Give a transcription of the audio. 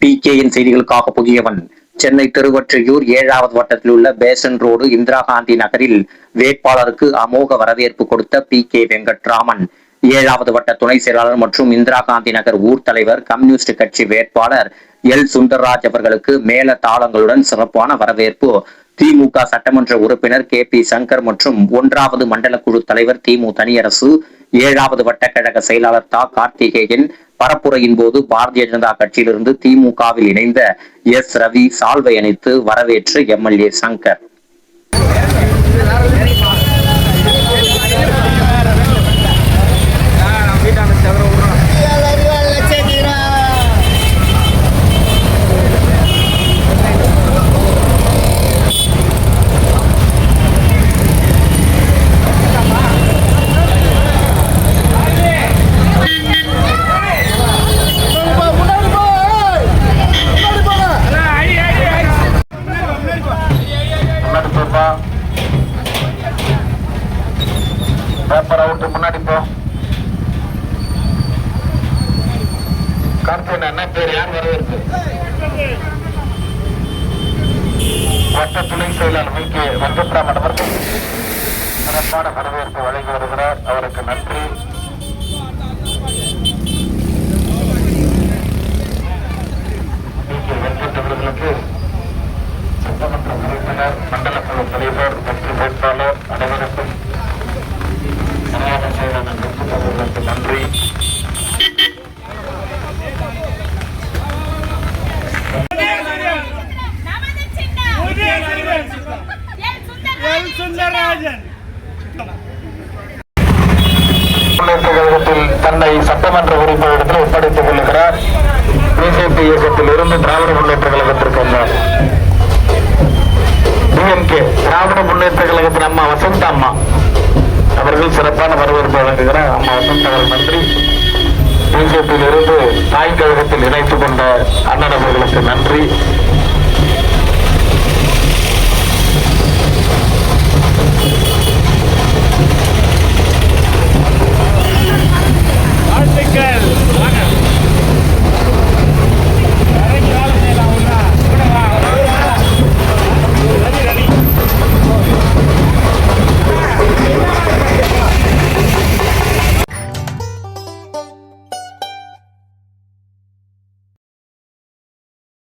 PKயின் செய்திகளுக்காக புதியவன். சென்னை திருவொற்றியூர் 7வது வட்டத்தில் உள்ள பேசன் ரோடு இந்திரா காந்தி நகரில் வேட்பாளருக்கு அமோக வரவேற்பு கொடுத்த PK வெங்கட்ராமன். 7வது வட்ட துணை செயலாளர் மற்றும் இந்திரா காந்தி நகர் ஊர் தலைவர் கம்யூனிஸ்ட் கட்சி வேட்பாளர் L சுந்தர்ராஜ் அவர்களுக்கு மேல தாளங்களுடன் சிறப்பான வரவேற்பு. திமுக சட்டமன்ற உறுப்பினர் KP சங்கர் மற்றும் 1வது மண்டல குழு தலைவர் திமு தனியரசு, 7வது வட்டக்கழக செயலாளர் தா கார்த்திகேயன் பரப்புரையின் போது பாரதிய ஜனதா கட்சியிலிருந்து திமுகவில் இணைந்த S ரவி சால்வை அணித்து வரவேற்று MLA சங்கர். முன்னாடி போ. கார்த்திகேயன் என்ன பேர்? யார் வரவேற்பு? வட்ட துணை செயலாளர் MK வெங்கட்ராமன் அவர்கள் சிறப்பான வரவேற்பு வழங்கி வருகிறார். அவருக்கு நன்றி. MK வெங்கட்ராமன் சட்டமன்ற உறுப்பினர், மண்டல குழு தலைவர் மற்றும் வேட்பாளர் அனைவருக்கும் நன்றி. கழகத்தில் தன்னை சட்டமன்ற உறுப்பினரிடத்தில் ஒப்படைத்துக் கொள்ளுகிறார். BJP இயக்கத்தில் இருந்து திராவிட முன்னேற்ற கழகத்திற்கு வந்தார். DMK திராவிட முன்னேற்ற கழகத்தின் அம்மா வசந்த அம்மா அவர்கள் சிறப்பான வரவேற்பு வழங்குகிறார். அம்மா வசந்த அவர்கள் நன்றி. BJP இருந்து தாய் கழகத்தில் இணைத்துக் கொண்ட அண்ணன் அவர்களுக்கு நன்றி.